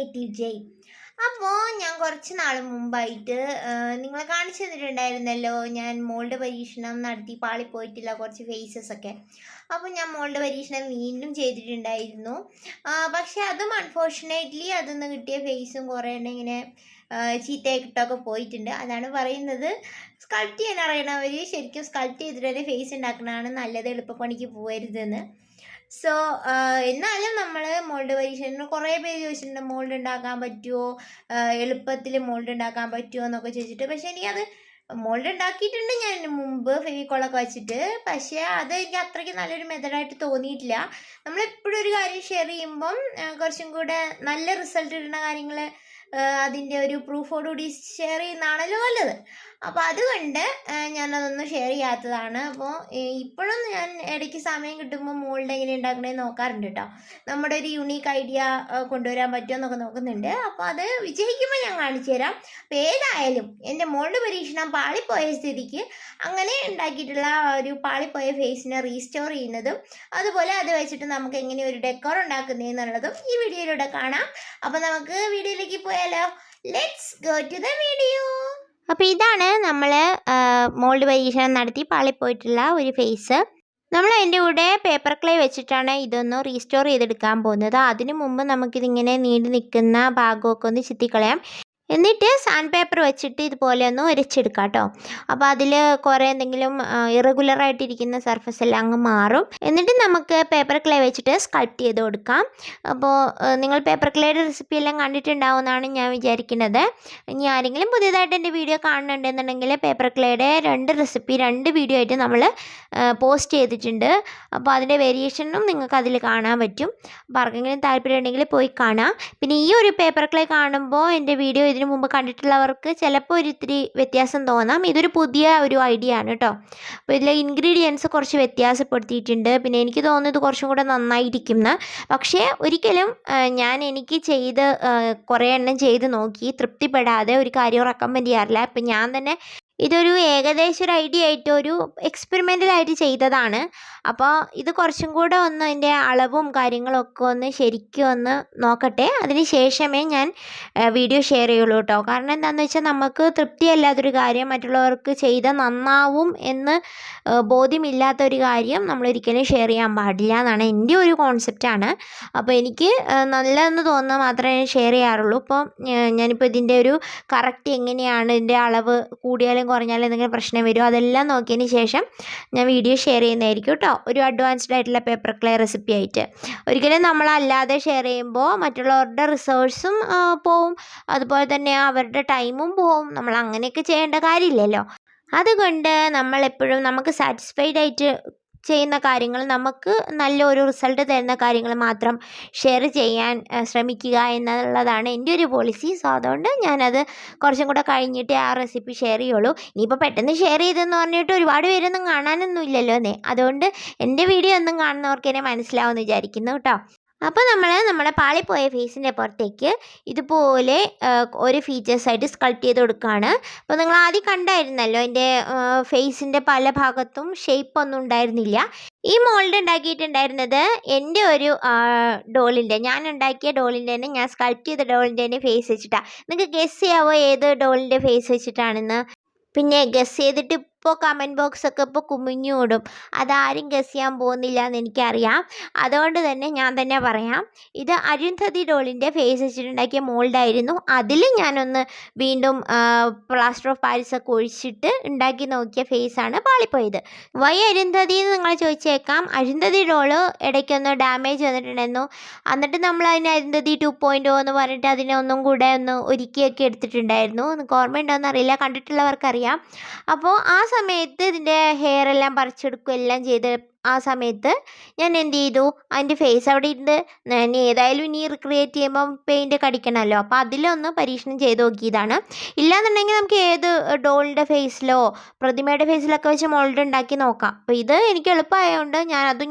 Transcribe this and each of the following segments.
Creative ജയ്. അപ്പോൾ ഞാൻ കുറച്ച് നാൾ മുമ്പായിട്ട് നിങ്ങളെ കാണിച്ചു തന്നിട്ടുണ്ടായിരുന്നല്ലോ, ഞാൻ മോളുടെ പരീക്ഷണം നടത്തി പാളിപ്പോയിട്ടില്ല കുറച്ച് ഫേസസ് ഒക്കെ. അപ്പോൾ ഞാൻ മോളുടെ പരീക്ഷണം വീണ്ടും ചെയ്തിട്ടുണ്ടായിരുന്നു. പക്ഷേ അതും അൺഫോർച്ചുനേറ്റ്ലി അതിന്ന് കിട്ടിയ ഫേസും കുറേ എണ്ണം ഇങ്ങനെ ചീത്തയായിട്ടൊക്കെ പോയിട്ടുണ്ട്. അതാണ് പറയുന്നത്, സ്കൾപ്റ്റ് ചെയ്യാൻ അറിയണവർ ശരിക്കും സ്കൾപ്റ്റ് ചെയ്തിട്ട് തന്നെ ഫേസ് ഉണ്ടാക്കുന്നതാണ് നല്ലത്, എളുപ്പപ്പണിക്ക് പോകരുതെന്ന്. സോ എന്നാലും നമ്മൾ മോൾഡ് പരീക്ഷയിൽ കുറേ പേര് ചോദിച്ചിട്ടുണ്ട് മോൾഡ് ഉണ്ടാക്കാൻ പറ്റുമോ, എളുപ്പത്തിൽ മോൾഡ് ഉണ്ടാക്കാൻ പറ്റുമോ എന്നൊക്കെ ചോദിച്ചിട്ട്. പക്ഷേ എനിക്കത് മോൾഡ് ഉണ്ടാക്കിയിട്ടുണ്ട് ഞാൻ മുമ്പ് ഫെവിക്കോളൊക്കെ വെച്ചിട്ട്. പക്ഷേ അത് എനിക്ക് അത്രയ്ക്ക് നല്ലൊരു മെത്തഡായിട്ട് തോന്നിയിട്ടില്ല. നമ്മളെപ്പോഴും ഒരു കാര്യം ഷെയർ ചെയ്യുമ്പം കുറച്ചും കൂടെ നല്ല റിസൾട്ട് കിട്ടുന്ന കാര്യങ്ങൾ അതിൻ്റെ ഒരു പ്രൂഫോടുകൂടി ഷെയർ ചെയ്യുന്നതാണല്ലോ നല്ലത്. അപ്പോൾ അതുകൊണ്ട് ഞാനതൊന്നും ഷെയർ ചെയ്യാത്തതാണ്. അപ്പോൾ ഇപ്പോഴും ഞാൻ ഇടയ്ക്ക് സമയം കിട്ടുമ്പോൾ മോൾഡ് എങ്ങനെ ഉണ്ടാക്കണേന്ന് നോക്കാറുണ്ട് കേട്ടോ. നമ്മുടെ ഒരു യുണീക്ക് ഐഡിയ കൊണ്ടുവരാൻ പറ്റുമോ എന്നൊക്കെ നോക്കുന്നുണ്ട്. അപ്പോൾ അത് വിജയിക്കുമ്പോൾ ഞാൻ കാണിച്ചു തരാം. അപ്പോൾ ഏതായാലും എൻ്റെ മോൾഡ് പരീക്ഷണം പാളിപ്പോയ സ്ഥിതിക്ക് അങ്ങനെ ഉണ്ടാക്കിയിട്ടുള്ള ഒരു പാളിപ്പോയ ഫേസിനെ റീസ്റ്റോർ ചെയ്യുന്നതും അതുപോലെ അത് വെച്ചിട്ട് നമുക്ക് എങ്ങനെ ഒരു ഡെക്കോർ ഉണ്ടാക്കുന്നതെന്നുള്ളതും ഈ വീഡിയോയിലൂടെ കാണാം. അപ്പോൾ നമുക്ക് വീഡിയോയിലേക്ക് പോയാലോ. Let's go to the video. അപ്പോൾ ഇതാണ് നമ്മൾ മോൾഡ് പരീക്ഷണം നടത്തി പാളിപ്പോയിട്ടുള്ള ഒരു ഫേസ്. നമ്മൾ അതിൻ്റെ കൂടെ പേപ്പർ ക്ലേ വെച്ചിട്ടാണ് ഇതൊന്ന് റീസ്റ്റോർ ചെയ്തെടുക്കാൻ പോകുന്നത്. അതിനു മുമ്പ് നമുക്കിതിങ്ങനെ നീണ്ടു നിൽക്കുന്ന ഭാഗമൊക്കെ ഒന്ന് ചിത്തിക്കളയാം. എന്നിട്ട് സാൻഡ് പേപ്പർ വെച്ചിട്ട് ഇതുപോലെ ഒന്ന് ഉരച്ചെടുക്കാം കേട്ടോ. അപ്പോൾ അതിൽ കുറേ എന്തെങ്കിലും ഇറഗുലറായിട്ടിരിക്കുന്ന സർഫസ് എല്ലാം അങ്ങ് മാറും. എന്നിട്ട് നമുക്ക് പേപ്പർ ക്ലേ വെച്ചിട്ട് സ്കൾപ്റ്റ് ചെയ്ത് കൊടുക്കാം. അപ്പോൾ നിങ്ങൾ പേപ്പർ ക്ലേയുടെ റെസിപ്പി എല്ലാം കണ്ടിട്ടുണ്ടാവുമെന്നാണ് ഞാൻ വിചാരിക്കുന്നത്. ഇനി ആരെങ്കിലും പുതിയതായിട്ട് എൻ്റെ വീഡിയോ കാണുന്നുണ്ടെന്നുണ്ടെങ്കിൽ പേപ്പർ ക്ലേയുടെ 2 റെസിപ്പി 2 വീഡിയോ ആയിട്ട് നമ്മൾ പോസ്റ്റ് ചെയ്തിട്ടുണ്ട്. അപ്പോൾ അതിൻ്റെ വേരിയേഷനും നിങ്ങൾക്ക് അതിൽ കാണാൻ പറ്റും. അപ്പോൾ ആർക്കെങ്കിലും താല്പര്യം ഉണ്ടെങ്കിൽ പോയി കാണാം. പിന്നെ ഈ ഒരു പേപ്പർ ക്ലേ കാണുമ്പോൾ എൻ്റെ വീഡിയോ ഇതിനു മുമ്പ് കണ്ടിട്ടുള്ളവർക്ക് ചിലപ്പോൾ ഒരിത്തിരി വ്യത്യാസം തോന്നാം. ഇതൊരു പുതിയ ഒരു ഐഡിയ ആണ് കേട്ടോ. അപ്പോൾ ഇതിലെ ഇൻഗ്രീഡിയൻസ് കുറച്ച് വ്യത്യാസപ്പെടുത്തിയിട്ടുണ്ട്. പിന്നെ എനിക്ക് തോന്നുന്നു ഇത് കുറച്ചും കൂടെ നന്നായിരിക്കുമെന്ന്. പക്ഷേ ഒരിക്കലും എനിക്ക് ചെയ്ത് കുറേ എണ്ണം ചെയ്ത് നോക്കി തൃപ്തിപ്പെടാതെ ഒരു കാര്യം റെക്കമെൻഡ് ചെയ്യാറില്ല. ഇപ്പം ഞാൻ തന്നെ ഇതൊരു ഏകദേശം ഒരു ഐഡിയ ആയിട്ട് ഒരു എക്സ്പെരിമെൻ്റലായിട്ട് ചെയ്തതാണ്. അപ്പോൾ ഇത് കുറച്ചും കൂടെ ഒന്ന് അതിൻ്റെ അളവും കാര്യങ്ങളൊക്കെ ഒന്ന് ശരിക്കും ഒന്ന് നോക്കട്ടെ. അതിന് ശേഷമേ ഞാൻ വീഡിയോ ഷെയർ ചെയ്യുള്ളൂ കേട്ടോ. കാരണം എന്താണെന്ന് വെച്ചാൽ നമുക്ക് തൃപ്തിയല്ലാത്തൊരു കാര്യം മറ്റുള്ളവർക്ക് ചെയ്താൽ നന്നാവും എന്ന് ബോധ്യമില്ലാത്തൊരു കാര്യം നമ്മളൊരിക്കലും ഷെയർ ചെയ്യാൻ പാടില്ല എന്നാണ് എൻ്റെ ഒരു കോൺസെപ്റ്റാണ്. അപ്പോൾ എനിക്ക് നല്ലതെന്ന് തോന്നുന്നത് മാത്രമേ ഞാൻ ഷെയർ ചെയ്യാറുള്ളൂ. ഇപ്പോൾ ഞാനിപ്പോൾ ഇതിൻ്റെ ഒരു കറക്റ്റ് എങ്ങനെയാണ് ഇതിൻ്റെ അളവ് കൂടിയാലും കുറഞ്ഞാലും എന്തെങ്കിലും പ്രശ്നം വരുമോ അതെല്ലാം നോക്കിയതിന് ശേഷം ഞാൻ വീഡിയോ ഷെയർ ചെയ്യുന്നതായിരിക്കും കേട്ടോ. ഒരു അഡ്വാൻസ്ഡ് ആയിട്ടുള്ള പേപ്പർ ക്ലേ റെസിപ്പി ആയിട്ട്. ഒരിക്കലും നമ്മളല്ലാതെ ഷെയർ ചെയ്യുമ്പോൾ മറ്റുള്ളവരുടെ റിസോഴ്സും പോവും, അതുപോലെ തന്നെ അവരുടെ ടൈമും പോവും. നമ്മൾ അങ്ങനെയൊക്കെ ചെയ്യേണ്ട കാര്യമില്ലല്ലോ. അതുകൊണ്ട് നമ്മളെപ്പോഴും നമുക്ക് സാറ്റിസ്ഫൈഡ് ആയിട്ട് ചെയ്യുന്ന കാര്യങ്ങൾ, നമുക്ക് നല്ലൊരു റിസൾട്ട് തരുന്ന കാര്യങ്ങൾ മാത്രം ഷെയർ ചെയ്യാൻ ശ്രമിക്കുക എന്നുള്ളതാണ് എൻ്റെ ഒരു പോളിസി. സോ അതുകൊണ്ട് ഞാനത് കുറച്ചും കൂടെ കഴിഞ്ഞിട്ട് ആ റെസിപ്പി ഷെയർ ചെയ്യുള്ളൂ. ഇനിയിപ്പോൾ പെട്ടെന്ന് ഷെയർ ചെയ്തെന്ന് പറഞ്ഞിട്ട് ഒരുപാട് പേരൊന്നും കാണാനൊന്നും ഇല്ലല്ലോ എന്നേ. അതുകൊണ്ട് എൻ്റെ വീഡിയോ ഒന്നും കാണുന്നവർക്ക് തന്നെ മനസ്സിലാവുമെന്ന് വിചാരിക്കുന്നു കേട്ടോ. അപ്പോൾ നമ്മുടെ പാളിപ്പോയ ഫേസിൻ്റെ പുറത്തേക്ക് ഇതുപോലെ ഒരു ഫീച്ചേഴ്സായിട്ട് സ്കൾപ്റ്റ് ചെയ്ത് കൊടുക്കുകയാണ്. അപ്പോൾ നിങ്ങൾ ആദ്യം കണ്ടായിരുന്നല്ലോ എൻ്റെ ഫേസിൻ്റെ പല ഭാഗത്തും ഷേപ്പൊന്നും ഉണ്ടായിരുന്നില്ല. ഈ മോൾഡ് ഉണ്ടാക്കിയിട്ടുണ്ടായിരുന്നത് എൻ്റെ ഒരു ഞാൻ ഉണ്ടാക്കിയ ഡോളിൻ്റെ തന്നെ, ഞാൻ സ്കൾപ്റ്റ് ചെയ്ത ഡോളിൻ്റെ തന്നെ ഫേസ് വെച്ചിട്ടാണ്. നിങ്ങൾക്ക് ഗസ് ചെയ്യാവോ ഏത് ഡോളിൻ്റെ ഫേസ് വെച്ചിട്ടാണെന്ന്? പിന്നെ ഗസ് ചെയ്തിട്ട് ഇപ്പോൾ കമൻറ്റ് ബോക്സൊക്കെ ഇപ്പോൾ കുമിഞ്ഞോടും. അതാരും ഗസ് ചെയ്യാൻ പോകുന്നില്ല എന്ന് എനിക്കറിയാം. അതുകൊണ്ട് തന്നെ ഞാൻ തന്നെ പറയാം. ഇത് അരുന്ധതി ഡോളിൻ്റെ ഫേസ് വെച്ചിട്ടുണ്ടാക്കിയ മോൾഡായിരുന്നു. അതിൽ ഞാനൊന്ന് വീണ്ടും പ്ലാസ്റ്റർ ഓഫ് പാരീസൊക്കെ ഒഴിച്ചിട്ട് ഉണ്ടാക്കി നോക്കിയ ഫേസാണ് പാളിപ്പോയത്. വൈ അരുന്ധതി എന്ന് നിങ്ങൾ ചോദിച്ചേക്കാം. അരുന്ധതി ഡോള് ഇടയ്ക്കൊന്ന് ഡാമേജ് വന്നിട്ടുണ്ടായിരുന്നു. എന്നിട്ട് നമ്മൾ അതിന് അരുന്ധതി 2.0 എന്ന് പറഞ്ഞിട്ട് അതിനെ ഒന്നും കൂടെ ഒന്ന് ഒരുക്കിയൊക്കെ എടുത്തിട്ടുണ്ടായിരുന്നു. ഓർമ്മ ഉണ്ടോയെന്ന് അറിയില്ല, കണ്ടിട്ടുള്ളവർക്കറിയാം. അപ്പോൾ ആ സമയത്ത് ഇതിൻ്റെ ഹെയർ എല്ലാം പറിച്ചെടുക്കുക എല്ലാം ചെയ്ത് ആ സമയത്ത് ഞാൻ എന്ത് ചെയ്തു, അതിൻ്റെ ഫേസ് അവിടെ ഇരുന്ന് ഞാൻ ഏതായാലും ഇനി റിക്രിയേറ്റ് ചെയ്യുമ്പം പെയിൻ്റ് കടിക്കണമല്ലോ. അപ്പോൾ അതിലൊന്ന് പരീക്ഷണം ചെയ്ത് നോക്കിയതാണ്. ഇല്ലാന്നുണ്ടെങ്കിൽ നമുക്ക് ഏത് ഡോളിൻ്റെ ഫേസിലോ പ്രതിമയുടെ ഫേസിലൊക്കെ വെച്ച് മോൾഡ് ഉണ്ടാക്കി നോക്കാം. അപ്പോൾ ഇത് എനിക്ക് എളുപ്പമായതുകൊണ്ട്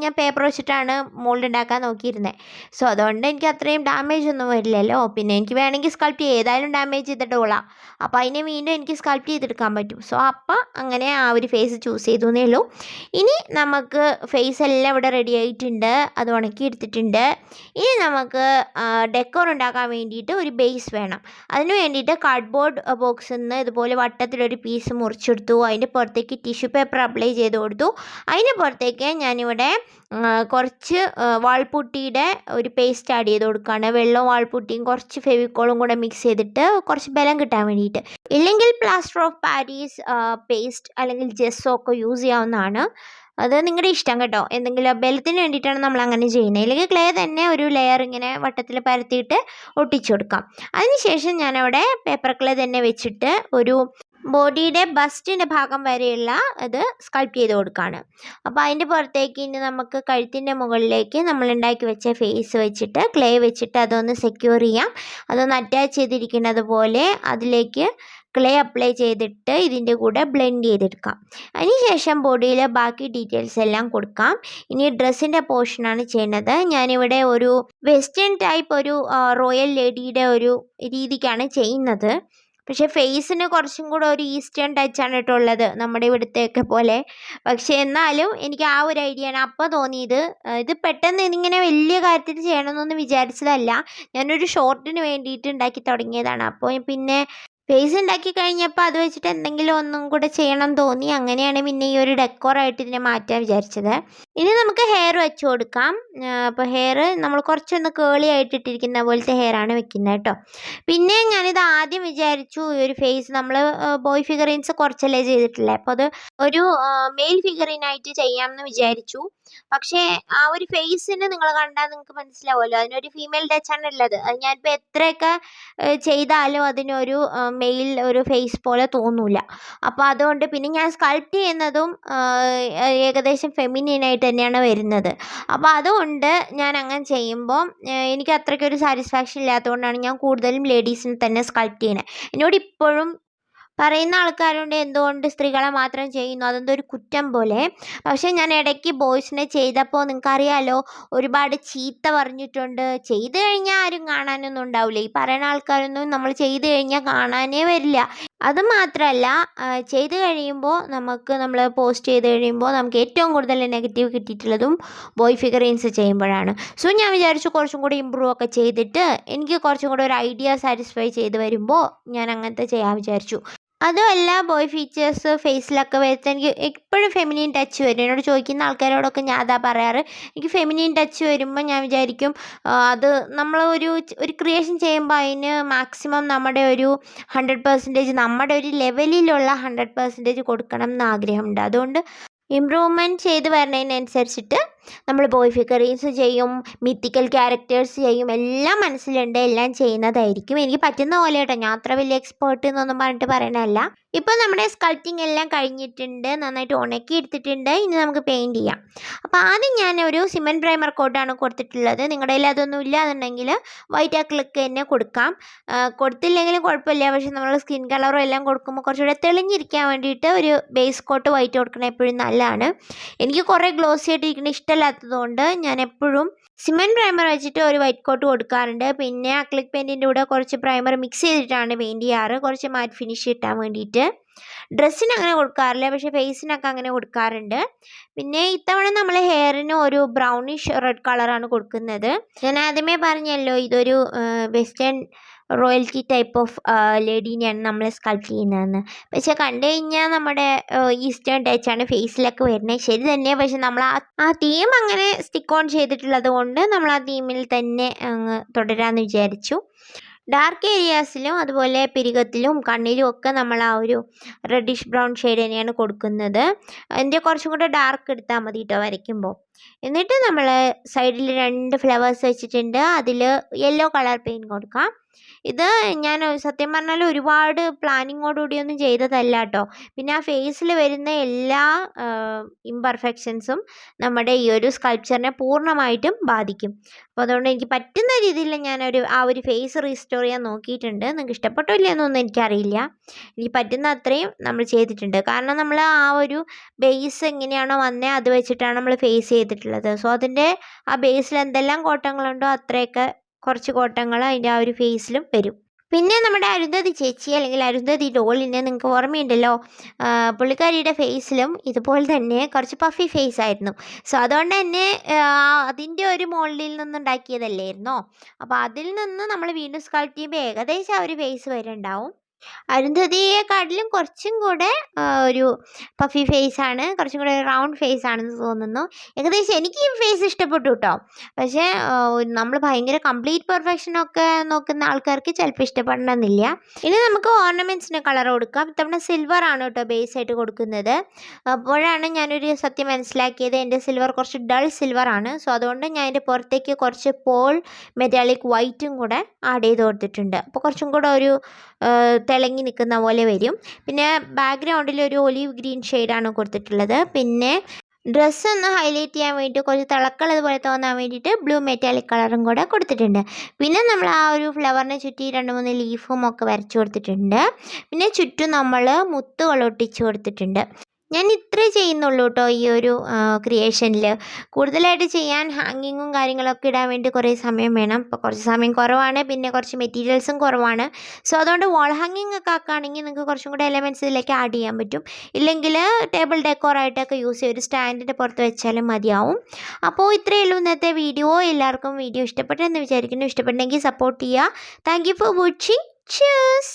ഞാൻ പേപ്പർ വെച്ചിട്ടാണ് മോൾഡ് ഉണ്ടാക്കാൻ നോക്കിയിരുന്നത്. സോ അതുകൊണ്ട് എനിക്ക് അത്രയും ഡാമേജ് ഒന്നും വരില്ലല്ലോ. പിന്നെ എനിക്ക് വേണമെങ്കിൽ സ്കൾപ്റ്റ് ഏതായാലും ഡാമേജ് ചെയ്ത ഡോളാണ്. അപ്പോൾ അതിനെ വീണ്ടും എനിക്ക് സ്കൾപ്റ്റ് ചെയ്തെടുക്കാൻ പറ്റും. സോ അപ്പോൾ അങ്ങനെ ആ ഒരു ഫേസ് ചൂസ് ചെയ്തു എന്നേ ഉള്ളൂ. ഇനി നമുക്ക് ഫേസ് എല്ലാം ഇവിടെ റെഡി ആയിട്ടുണ്ട്, അത് ഉണക്കി എടുത്തിട്ടുണ്ട്. ഇനി നമുക്ക് ഡെക്കോർ ഉണ്ടാക്കാൻ വേണ്ടിയിട്ട് ഒരു ബേസ് വേണം. അതിന് വേണ്ടിയിട്ട് കാർഡ്ബോർഡ് ബോക്സിൽ നിന്ന് ഇതുപോലെ വട്ടത്തിലൊരു പീസ് മുറിച്ചെടുത്തു. അതിൻ്റെ പുറത്തേക്ക് ടിഷ്യൂ പേപ്പർ അപ്ലൈ ചെയ്ത് കൊടുത്തു. അതിൻ്റെ പുറത്തേക്ക് ഞാനിവിടെ കുറച്ച് വാൾപുട്ടിയുടെ ഒരു പേസ്റ്റ് ആഡ് ചെയ്ത് കൊടുക്കുകയാണ്. വെള്ളവും വാൾപുട്ടിയും കുറച്ച് ഫെവിക്കോളും കൂടെ മിക്സ് ചെയ്തിട്ട് കുറച്ച് ബലം കിട്ടാൻ വേണ്ടിയിട്ട്. ഇല്ലെങ്കിൽ പ്ലാസ്റ്റർ ഓഫ് പാരീസ് പേസ്റ്റ് അല്ലെങ്കിൽ ജെസ്സോ ഒക്കെ യൂസ് ചെയ്യാവുന്നതാണ്. അത് നിങ്ങളുടെ ഇഷ്ടം കേട്ടോ. എന്തെങ്കിലും ബലത്തിന് വേണ്ടിയിട്ടാണ് നമ്മൾ അങ്ങനെ ചെയ്യുന്നത്. ഇല്ലെങ്കിൽ ക്ലേ തന്നെ ഒരു ലെയർ ഇങ്ങനെ വട്ടത്തിൽ പരത്തിയിട്ട് ഒട്ടിച്ചു കൊടുക്കാം. അതിനുശേഷം ഞാനവിടെ പേപ്പർ ക്ലേ തന്നെ വെച്ചിട്ട് ഒരു ബോഡിയുടെ ബസ്റ്റിൻ്റെ ഭാഗം വരെയുള്ള അത് സ്കൾപ്റ്റ് ചെയ്ത് കൊടുക്കുകയാണ്. അപ്പോൾ അതിൻ്റെ പുറത്തേക്ക് ഇനി നമുക്ക് കഴുത്തിൻ്റെ മുകളിലേക്ക് നമ്മൾ ഉണ്ടാക്കി വെച്ച ഫേസ് വെച്ചിട്ട് ക്ലേ വെച്ചിട്ട് അതൊന്ന് സെക്യൂർ ചെയ്യാം. അതൊന്ന് അറ്റാച്ച് ചെയ്തിരിക്കുന്നത് പോലെ അതിലേക്ക് ക്ലേ അപ്ലൈ ചെയ്തിട്ട് ഇതിൻ്റെ കൂടെ ബ്ലെൻഡ് ചെയ്തെടുക്കാം. അതിനുശേഷം ബോഡിയിലെ ബാക്കി ഡീറ്റെയിൽസ് എല്ലാം കൊടുക്കാം. ഇനി ഡ്രസ്സിൻ്റെ പോർഷനാണ് ചെയ്യുന്നത്. ഞാനിവിടെ ഒരു വെസ്റ്റേൺ ടൈപ്പ് ഒരു റോയൽ ലേഡിയുടെ ഒരു രീതിക്കാണ് ചെയ്യുന്നത്. പക്ഷേ ഫേസിന് കുറച്ചും കൂടെ ഒരു ഈസ്റ്റേൺ ടച്ചാണ് ഇട്ടുള്ളത്, നമ്മുടെ ഇവിടുത്തെയൊക്കെ പോലെ. പക്ഷേ എന്നാലും എനിക്ക് ആ ഒരു ഐഡിയ ആണ് അപ്പോൾ തോന്നിയത്. ഇത് പെട്ടെന്ന് ഇതിങ്ങനെ വലിയ കാര്യത്തിൽ ചെയ്യണമെന്നൊന്നും വിചാരിച്ചതല്ല. ഞാനൊരു ഷോർട്ടിന് വേണ്ടിയിട്ട് ഉണ്ടാക്കി തുടങ്ങിയതാണ്. അപ്പോൾ പിന്നെ ഫേസ് ഉണ്ടാക്കി കഴിഞ്ഞപ്പോൾ അത് വെച്ചിട്ട് എന്തെങ്കിലും ഒന്നും കൂടെ ചെയ്യണം തോന്നി. അങ്ങനെയാണ് പിന്നെ ഈ ഒരു ഡെക്കോറായിട്ട് ഇതിനെ മാറ്റാൻ വിചാരിച്ചത്. ഇനി നമുക്ക് ഹെയർ വെച്ച് കൊടുക്കാം. അപ്പോൾ ഹെയർ നമ്മൾ കുറച്ചൊന്ന് കേളി ആയിട്ടിട്ടിരിക്കുന്ന പോലത്തെ ഹെയറാണ് വെക്കുന്നത് കേട്ടോ. പിന്നെ ഞാനിത് ആദ്യം വിചാരിച്ചു ഈ ഒരു ഫേസ് നമ്മൾ ബോയ് ഫിഗറിൻസ് കുറച്ചല്ലേ ചെയ്തിട്ടില്ലേ, അപ്പോൾ അത് ഒരു മെയിൽ ഫിഗറിനായിട്ട് ചെയ്യാമെന്ന് വിചാരിച്ചു. പക്ഷേ ആ ഒരു ഫേസിന് നിങ്ങൾ കണ്ടാൽ നിങ്ങൾക്ക് മനസ്സിലാവുമല്ലോ, അതിനൊരു ഫീമെയിൽ ടച്ചാണ് ഉള്ളത്. അത് ഞാനിപ്പോൾ എത്രയൊക്കെ ചെയ്താലും അതിനൊരു മെയിൽ ഒരു ഫേസ് പോലെ തോന്നൂല. അപ്പോൾ അതുകൊണ്ട് പിന്നെ ഞാൻ സ്കൾപ്റ്റ് ചെയ്യുന്നതും ഏകദേശം ഫെമിനിനായിട്ട് തന്നെയാണ് വരുന്നത്. അപ്പോൾ അതുകൊണ്ട് ഞാൻ അങ്ങനെ ചെയ്യുമ്പോൾ എനിക്ക് അത്രയ്ക്കൊരു സാറ്റിസ്ഫാക്ഷൻ ഇല്ലാത്തതുകൊണ്ടാണ് ഞാൻ കൂടുതലും ലേഡീസിനെ തന്നെ സ്കൾപ്റ്റ് ചെയ്യുന്നത്. എന്നോട് ഇപ്പോഴും പറയുന്ന ആൾക്കാരുണ്ട് എന്തുകൊണ്ട് സ്ത്രീകളെ മാത്രം ചെയ്യുന്നു, അതെന്തോ ഒരു കുറ്റം പോലെ. പക്ഷേ ഞാൻ ഇടയ്ക്ക് ബോയ്സിനെ ചെയ്തപ്പോൾ നിങ്ങൾക്കറിയാലോ ഒരുപാട് ചീത്ത പറഞ്ഞിട്ടുണ്ട്. ചെയ്ത് കഴിഞ്ഞാൽ ആരും കാണാനൊന്നും ഉണ്ടാവില്ല. ഈ പറയുന്ന ആൾക്കാരൊന്നും നമ്മൾ ചെയ്ത് കഴിഞ്ഞാൽ കാണാനേ വരില്ല. അത് മാത്രമല്ല ചെയ്ത് കഴിയുമ്പോൾ നമ്മൾ പോസ്റ്റ് ചെയ്ത് കഴിയുമ്പോൾ നമുക്ക് ഏറ്റവും കൂടുതൽ നെഗറ്റീവ് കിട്ടിയിട്ടുള്ളതും ബോയ് ഫിഗറീൻസ് ചെയ്യുമ്പോഴാണ്. സോ ഞാൻ വിചാരിച്ചു കുറച്ചും കൂടി ഇമ്പ്രൂവ് ഒക്കെ ചെയ്തിട്ട് എനിക്ക് കുറച്ചും കൂടെ ഒരു ഐഡിയ സാറ്റിസ്ഫൈ ചെയ്ത് വരുമ്പോൾ ഞാൻ അങ്ങനത്തെ ചെയ്യാൻ വിചാരിച്ചു. അതുമല്ല ബോയ് ഫീച്ചേഴ്സ് ഫേസിലൊക്കെ വരുത്താൻ എനിക്ക് എപ്പോഴും ഫെമിനിൻ ടച്ച് വരും. എന്നോട് ചോദിക്കുന്ന ആൾക്കാരോടൊക്കെ ഞാൻ അതാ പറയാറ്. എനിക്ക് ഫെമിനിൻ ടച്ച് വരുമ്പോൾ ഞാൻ വിചാരിക്കും അത് നമ്മൾ ഒരു ക്രിയേഷൻ ചെയ്യുമ്പോൾ അതിന് മാക്സിമം നമ്മുടെ ഒരു 100% നമ്മുടെ ഒരു ലെവലിലുള്ള 100% കൊടുക്കണം എന്ന് ആഗ്രഹമുണ്ട്. അതുകൊണ്ട് ഇമ്പ്രൂവ്മെൻറ്റ് ചെയ്ത് വരുന്നതിനനുസരിച്ചിട്ട് നമ്മൾ ബോയ് ഫിഗറീൻസ് ചെയ്യും, മിത്തിക്കൽ ക്യാരക്ടേഴ്സ് ചെയ്യും, എല്ലാം മനസ്സിലുണ്ട്, എല്ലാം ചെയ്യുന്നതായിരിക്കും. എനിക്ക് പറ്റുന്ന പോലെ കേട്ടോ, ഞാൻ അത്ര വലിയ എക്സ്പേർട്ട് എന്നൊന്നും പറഞ്ഞിട്ട് പറയണതല്ല. ഇപ്പോൾ നമ്മുടെ സ്കൾപ്റ്റിംഗ് എല്ലാം കഴിഞ്ഞിട്ടുണ്ട്, നന്നായിട്ട് ഉണക്കി എടുത്തിട്ടുണ്ട്. ഇനി നമുക്ക് പെയിൻറ്റ് ചെയ്യാം. അപ്പോൾ ആദ്യം ഞാൻ ഒരു സിമെൻറ്റ് പ്രൈമർ കോട്ടാണ് കൊടുത്തിട്ടുള്ളത്. നിങ്ങളുടെ കയ്യിൽ അതൊന്നും ഇല്ല എന്നുണ്ടെങ്കിൽ വൈറ്റ് അക്രിലിക് തന്നെ കൊടുക്കാം. കൊടുത്തില്ലെങ്കിലും കുഴപ്പമില്ല. പക്ഷേ നമ്മൾ സ്കിൻ കളറും എല്ലാം കൊടുക്കുമ്പോൾ കുറച്ചുകൂടെ തെളിഞ്ഞിരിക്കാൻ വേണ്ടിയിട്ട് ഒരു ബേസ് കോട്ട് വൈറ്റ് കൊടുക്കണം എപ്പോഴും നല്ലതാണ്. എനിക്ക് കുറേ ഗ്ലോസി ആയിട്ട് ഇരിക്കുന്ന ഇഷ്ടമല്ലാത്തതുകൊണ്ട് ഞാൻ എപ്പോഴും സിമെൻറ്റ് പ്രൈമർ വെച്ചിട്ട് ഒരു വൈറ്റ് കോട്ട് കൊടുക്കാറുണ്ട്. പിന്നെ അക്രിലിക് പെയിൻറ്റിൻ്റെ കൂടെ കുറച്ച് പ്രൈമർ മിക്സ് ചെയ്തിട്ടാണ് പെയിൻറ്റ് ചെയ്യാറ്, കുറച്ച് മാറ്റ് ഫിനിഷ് കിട്ടാൻ വേണ്ടിയിട്ട്. ഡ്രസ്സിന് അങ്ങനെ കൊടുക്കാറില്ല, പക്ഷേ ഫേസിനൊക്കെ അങ്ങനെ കൊടുക്കാറുണ്ട്. പിന്നെ ഇത്തവണ നമ്മൾ ഹെയറിന് ഒരു ബ്രൗണിഷ് റെഡ് കളറാണ് കൊടുക്കുന്നത്. ഞാൻ ആദ്യമേ പറഞ്ഞല്ലോ ഇതൊരു വെസ്റ്റേൺ റോയൽറ്റി ടൈപ്പ് ഓഫ് ലേഡീനെയാണ് നമ്മൾ സ്കൾപ്റ്റ് ചെയ്യുന്നതെന്ന്. പക്ഷെ കണ്ടു കഴിഞ്ഞാൽ നമ്മുടെ ഈസ്റ്റേൺ ടച്ചാണ് ഫേസിലൊക്കെ വരുന്നത്, ശരി തന്നെ. പക്ഷെ നമ്മൾ ആ തീം അങ്ങനെ സ്റ്റിക്ക് ഓൺ ചെയ്തിട്ടുള്ളത് കൊണ്ട് നമ്മൾ ആ തീമിൽ തന്നെ അങ്ങ് തുടരാമെന്ന് വിചാരിച്ചു. ഡാർക്ക് ഏരിയാസിലും അതുപോലെ പിരികത്തിലും കണ്ണിലും ഒക്കെ നമ്മൾ ആ ഒരു റെഡിഷ് ബ്രൗൺ ഷെയ്ഡ് തന്നെയാണ് കൊടുക്കുന്നത്. അതിൻ്റെ കുറച്ചും കൂടെ ഡാർക്ക് എടുത്താൽ മതി കേട്ടോ വരയ്ക്കുമ്പോൾ. എന്നിട്ട് നമ്മൾ സൈഡിൽ 2 ഫ്ലവേഴ്സ് വെച്ചിട്ടുണ്ട്, അതിൽ യെല്ലോ കളർ പെയിൻറ്റ് കൊടുക്കാം. ഇത് ഞാൻ സത്യം പറഞ്ഞാൽ ഒരുപാട് പ്ലാനിങ്ങോടുകൂടിയൊന്നും ചെയ്തതല്ല കേട്ടോ. പിന്നെ ആ ഫേസിൽ വരുന്ന എല്ലാ ഇംപെർഫെക്ഷൻസും നമ്മുടെ ഈ ഒരു സ്കൾപ്ചറിനെ പൂർണ്ണമായിട്ടും ബാധിക്കും. അപ്പോൾ അതുകൊണ്ട് എനിക്ക് പറ്റുന്ന രീതിയിൽ ആ ഒരു ഫേസ് റീസ്റ്റോർ ചെയ്യാൻ നോക്കിയിട്ടുണ്ട്. നിങ്ങൾക്ക് ഇഷ്ടപ്പെട്ടോ ഇല്ലയെന്നൊന്നും എനിക്കറിയില്ല. എനിക്ക് പറ്റുന്ന അത്രയും നമ്മൾ ചെയ്തിട്ടുണ്ട്. കാരണം നമ്മൾ ആ ഒരു ബേസ് എങ്ങനെയാണോ വന്നത് അത് വെച്ചിട്ടാണ് നമ്മൾ ഫേസ് ചെയ്തിട്ടുള്ളത്. സോ അതിൻ്റെ ആ ബേസിൽ എന്തെല്ലാം കോട്ടങ്ങളുണ്ടോ അത്രയൊക്കെ കുറച്ച് കോട്ടങ്ങൾ അതിൻ്റെ ആ ഒരു ഫേസിലും വരും. പിന്നെ നമ്മുടെ അരുന്ധതി ചേച്ചി അല്ലെങ്കിൽ അരുന്ധതി ഡോളിനെ നിങ്ങൾക്ക് ഓർമ്മയുണ്ടല്ലോ, പുള്ളിക്കാരിയുടെ ഫേസിലും ഇതുപോലെ തന്നെ കുറച്ച് പഫി ഫേസ് ആയിരുന്നു. സോ അതുകൊണ്ട് തന്നെ അതിൻ്റെ ഒരു മോൾഡിൽ നിന്നുണ്ടാക്കിയതല്ലായിരുന്നോ. അപ്പോൾ അതിൽ നിന്ന് നമ്മൾ വീണ്ടും സ്കൾപ്റ്റ് ചെയ്യുമ്പോൾ ഏകദേശം ആ ഒരു ഫേസ് വരുന്നുണ്ടാവും. അരുന്ധതിയെക്കാട്ടിലും കുറച്ചും കൂടെ ഒരു പഫി ഫേസാണ്, കുറച്ചും കൂടെ റൗണ്ട് ഫേസ് ആണെന്ന് തോന്നുന്നു. ഏകദേശം എനിക്ക് ഈ ഫേസ് ഇഷ്ടപ്പെട്ടു കേട്ടോ. പക്ഷേ നമ്മൾ ഭയങ്കര കംപ്ലീറ്റ് പെർഫെക്ഷനൊക്കെ നോക്കുന്ന ആൾക്കാർക്ക് ചിലപ്പോൾ ഇഷ്ടപ്പെടണമെന്നില്ല. ഇനി നമുക്ക് ഓർണമെൻറ്റ്സിന് കളർ കൊടുക്കാം. ഇത്തവണ സിൽവർ ആണ് കേട്ടോ ബേസ് ആയിട്ട് കൊടുക്കുന്നത്. അപ്പോഴാണ് ഞാനൊരു സത്യം മനസ്സിലാക്കിയത്, എൻ്റെ സിൽവർ കുറച്ച് ഡൾ സിൽവർ ആണ്. സോ അതുകൊണ്ട് ഞാൻ അതിൻ്റെ പുറത്തേക്ക് കുറച്ച് പോൾ മെറ്റാലിക് വൈറ്റും കൂടെ ആഡ് ചെയ്ത് കൊടുത്തിട്ടുണ്ട്. അപ്പോൾ കുറച്ചും കൂടെ ഒരു തിളങ്ങി നിൽക്കുന്ന പോലെ വരും. പിന്നെ ബാക്ക്ഗ്രൗണ്ടിൽ ഒരു ഒലീവ് ഗ്രീൻ ഷെയ്ഡാണ് കൊടുത്തിട്ടുള്ളത്. പിന്നെ ഡ്രസ്സ് ഒന്ന് ഹൈലൈറ്റ് ചെയ്യാൻ വേണ്ടിയിട്ട് കുറച്ച് തിളക്കളത് പോലെ തോന്നാൻ വേണ്ടിയിട്ട് ബ്ലൂ മെറ്റാലിക് കളറും കൂടെ കൊടുത്തിട്ടുണ്ട്. പിന്നെ നമ്മൾ ആ ഒരു ഫ്ലവറിനെ ചുറ്റി 2-3 ലീഫും ഒക്കെ വരച്ചു കൊടുത്തിട്ടുണ്ട്. പിന്നെ ചുറ്റും നമ്മൾ മുത്തുകൾ ഒട്ടിച്ച് കൊടുത്തിട്ടുണ്ട്. ഞാൻ ഇത്രേ ചെയ്യുന്നുള്ളൂ കേട്ടോ ഈ ഒരു ക്രിയേഷനിൽ. കൂടുതലായിട്ട് ചെയ്യാൻ ഹാങ്ങിങ്ങും കാര്യങ്ങളൊക്കെ ഇടാൻ വേണ്ടി കുറേ സമയം വേണം. ഇപ്പോൾ കുറച്ച് സമയം കുറവാണ്, പിന്നെ കുറച്ച് മെറ്റീരിയൽസും കുറവാണ്. സോ അതുകൊണ്ട് വാൾ ഹാങ്ങിങ് ഒക്കെ ആക്കുകയാണെങ്കിൽ നിങ്ങൾക്ക് കുറച്ചും കൂടെ എലമെൻറ്റ്സ് ഇതിലേക്ക് ആഡ് ചെയ്യാൻ പറ്റും. ഇല്ലെങ്കിൽ ടേബിൾ ഡെക്കോറായിട്ടൊക്കെ യൂസ് ചെയ്യും, ഒരു സ്റ്റാൻഡിൻ്റെ പുറത്ത് വെച്ചാലും മതിയാവും. അപ്പോൾ ഇത്രയേ ഉള്ളൂ ഇന്നത്തെ വീഡിയോ. എല്ലാവർക്കും വീഡിയോ ഇഷ്ടപ്പെട്ടെന്ന് വിചാരിക്കുന്നു. ഇഷ്ടപ്പെട്ടെങ്കിൽ സപ്പോർട്ട് ചെയ്യുക. Thank you for watching. Cheers!